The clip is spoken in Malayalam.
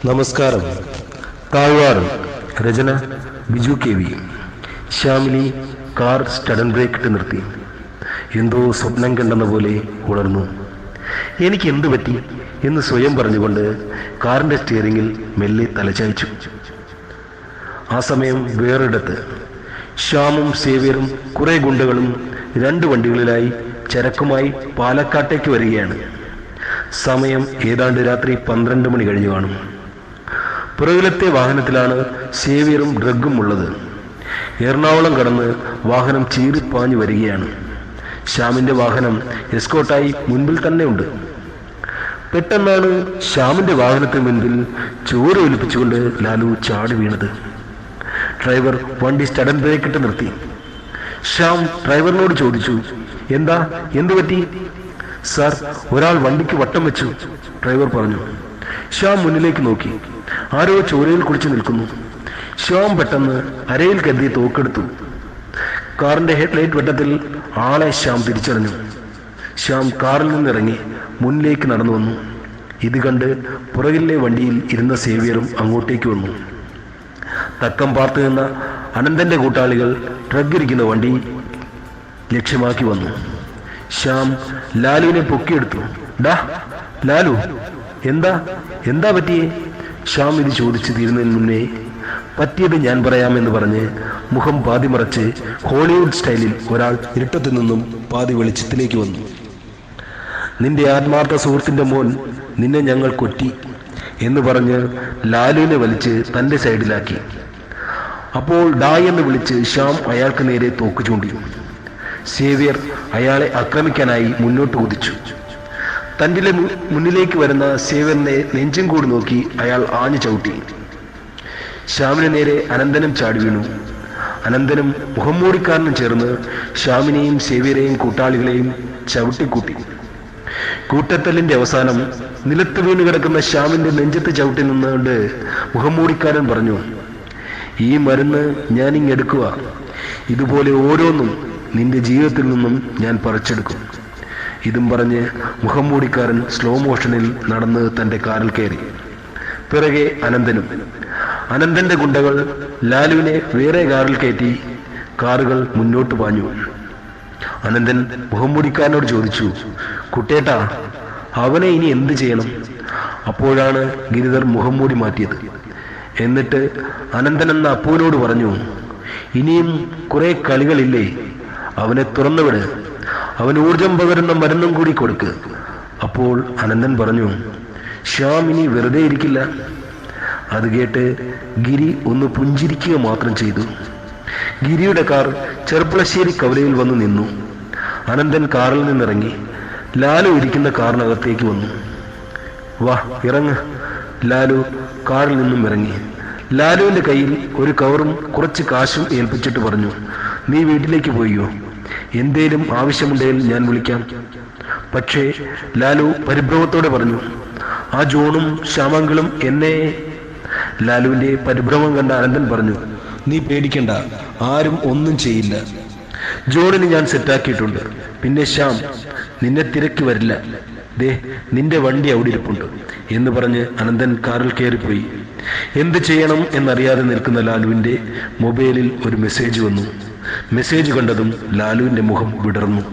നമസ്കാരം. താഴ്വാരം. രചന Biju KV. Shyamili car sudden brake ഇട്ട് നിർത്തി. എന്തോ സ്വപ്നം കണ്ടെന്ന പോലെ ഉണർന്നു. എനിക്ക് എന്തു പറ്റി എന്ന് സ്വയം പറഞ്ഞുകൊണ്ട് കാറിന്റെ സ്റ്റിയറിംഗിൽ മെല്ലെ തലചായ്ച്ചു. ആ സമയം വേറൊരിടത്ത് ശ്യാമും സേവ്യറും കുറെ ഗുണ്ടകളും 2 വണ്ടികളിലായി ചരക്കുമായി പാലക്കാട്ടേക്ക് വരികയാണ്. സമയം ഏതാണ്ട് രാത്രി 12 മണി കഴിഞ്ഞു കാണും. പുറകിലത്തെ വാഹനത്തിലാണ് സേവ്യറും ഡ്രഗും ഉള്ളത്. എറണാകുളം കടന്ന് വാഹനം ചീറിപ്പാഞ്ഞു വരികയാണ്. ശ്യാമിന്റെ വാഹനം എസ്കോട്ടായി മുൻപിൽ തന്നെ ഉണ്ട്. പെട്ടെന്നാണ് ശ്യാമിന്റെ വാഹനത്തിന് മുൻപിൽ ചോര ഒലിപ്പിച്ചുകൊണ്ട് ലാലു ചാടി വീണത്. ഡ്രൈവർ വണ്ടി സ്റ്റഡൻ ബ്രേക്ക് ഇട്ട് നിർത്തി. ശ്യാം ഡ്രൈവറിനോട് ചോദിച്ചു, എന്തു പറ്റി? സാർ, ഒരാൾ വണ്ടിക്ക് വട്ടം വെച്ചു, ഡ്രൈവർ പറഞ്ഞു. ശ്യാം മുന്നിലേക്ക് നോക്കി. ആരോ ചോരയിൽ കുടിച്ചു നിൽക്കുന്നു. ശ്യാം പെട്ടെന്ന് അരയിൽ കരുതി തോക്കെടുത്തു. കാറിന്റെ ഹെഡ്ലൈറ്റ് വെട്ടത്തിൽ ആളെ ശ്യാം തിരിച്ചറിഞ്ഞു. ശ്യാം കാറിൽ നിന്നിറങ്ങി മുന്നിലേക്ക് നടന്നു വന്നു. ഇത് കണ്ട് പുറകിലെ വണ്ടിയിൽ ഇരുന്ന സേവ്യറും അങ്ങോട്ടേക്ക് വന്നു. തക്കം പാർത്തു നിന്ന അനന്തന്റെ കൂട്ടാളികൾ ട്രക്ക് ഇരിക്കുന്ന വണ്ടി ലക്ഷ്യമാക്കി വന്നു. ശ്യാം ലാലുവിനെ പൊക്കിയെടുത്തു. ഡാ ലാലു, എന്താ പറ്റിയേ? ശ്യാം ഇത് ചോദിച്ചു തീരുന്നതിന് മുന്നേ പറ്റിയത് ഞാൻ പറയാമെന്ന് പറഞ്ഞ് മുഖം പാതി മറച്ച് ഹോളിവുഡ് സ്റ്റൈലിൽ ഒരാൾ ഇരുട്ടത്തു നിന്നും പാതി വെളിച്ചത്തിലേക്ക് വന്നു. നിന്റെ ആത്മാർത്ഥ സുഹൃത്തിന്റെ മോൻ, നിന്നെ ഞങ്ങൾ കൊറ്റി എന്ന് പറഞ്ഞ് ലാലുവിനെ വലിച്ച് തന്റെ സൈഡിലാക്കി. അപ്പോൾ ഡായ് എന്ന് വിളിച്ച് ശ്യാം അയാൾക്ക് നേരെ തോക്ക് ചൂണ്ടി. സേവ്യർ അയാളെ ആക്രമിക്കാനായി മുന്നോട്ട് കുതിച്ചു. തന്റെ മുന്നിലേക്ക് വരുന്ന സേവ്യറിനെ നെഞ്ചും കൂടി നോക്കി അയാൾ ആഞ്ഞു ചവിട്ടി. ശ്യാമിന് നേരെ അനന്തനും ചാടി വീണു. അനന്തനും മുഖംമൂടിക്കാരനും ചേർന്ന് ശ്യാമിനെയും സേവ്യരെയും കൂട്ടാളികളെയും ചവിട്ടിക്കൂട്ടി. കൂട്ടത്തല്ലിന്റെ അവസാനം നിലത്ത് വീണ് കിടക്കുന്ന ശ്യാമിന്റെ നെഞ്ചത്ത് ചവിട്ടി നിന്നുകൊണ്ട് മുഖംമൂടിക്കാരൻ പറഞ്ഞു, ഈ മരുന്ന് ഞാനിങ്ങെടുക്കുക. ഇതുപോലെ ഓരോന്നും നിന്റെ ജീവിതത്തിൽ നിന്നും ഞാൻ പറിച്ചെടുക്കും. ഇതും പറഞ്ഞ് മുഖംമൂടിക്കാരൻ സ്ലോ മോഷനിൽ നടന്ന് തന്റെ കാറിൽ കയറി. പിറകെ അനന്തനും. അനന്തന്റെ ഗുണ്ടകൾ ലാലുവിനെ വേറെ കാറിൽ കയറ്റി കാറുകൾ മുന്നോട്ട് പാഞ്ഞു. അനന്തൻ മുഖംമൂടിക്കാരനോട് ചോദിച്ചു, കുട്ടേട്ടാ, അവനെ ഇനി എന്ത് ചെയ്യണം? അപ്പോഴാണ് ഗിരിധർ മുഖംമൂടി മാറ്റിയത്. എന്നിട്ട് അനന്തൻ എന്ന അപ്പുവിനോട് പറഞ്ഞു, ഇനിയും കുറെ കളികളില്ലേ, അവനെ തുറന്നുവിട്, അവന് ഊർജം പകരുന്ന മരുന്നും കൂടി കൊടുക്ക്. അപ്പോൾ അനന്തൻ പറഞ്ഞു, ശ്യാം ഇനി വെറുതെ ഇരിക്കില്ല. അത് കേട്ട് ഗിരി ഒന്ന് പുഞ്ചിരിക്കുക മാത്രം ചെയ്തു. ഗിരിയുടെ കാർ ചെറുപ്പളശ്ശേരി കവലയിൽ വന്ന് നിന്നു. അനന്തൻ കാറിൽ നിന്നിറങ്ങി ലാലു ഇരിക്കുന്ന കാറിനകത്തേക്ക് വന്നു. വാ ഇറങ്ങ്. ലാലു കാറിൽ നിന്നും ഇറങ്ങി. ലാലുവിന്റെ കയ്യിൽ ഒരു കവറും കുറച്ച് കാശും ഏൽപ്പിച്ചിട്ട് പറഞ്ഞു, നീ വീട്ടിലേക്ക് പോയോ? എന്തേലും ആവശ്യമുണ്ടെങ്കിൽ ഞാൻ വിളിക്കാം. പക്ഷേ ലാലു പരിഭ്രമത്തോടെ പറഞ്ഞു, ആ ജോണും ശ്യാമങ്കളും എന്നെ. ലാലുവിന്റെ പരിഭ്രമം കണ്ട അനന്തൻ പറഞ്ഞു, നീ പേടിക്കണ്ട, ആരും ഒന്നും ചെയ്യില്ല. ജോണിന് ഞാൻ സെറ്റാക്കിയിട്ടുണ്ട്. പിന്നെ ശ്യാം നിന്നെ തിരക്കി വരില്ല. ദേ, നിന്റെ വണ്ടി അവിടെ ഇരിപ്പുണ്ട് എന്ന് പറഞ്ഞ് അനന്തൻ കാറിൽ കയറിപ്പോയി. എന്ത് ചെയ്യണം എന്നറിയാതെ നിൽക്കുന്ന ലാലുവിന്റെ മൊബൈലിൽ ഒരു മെസ്സേജ് വന്നു. മെസ്സേജ് കണ്ടതും ലാലുവിന്റെ മുഖം വിടർന്നു.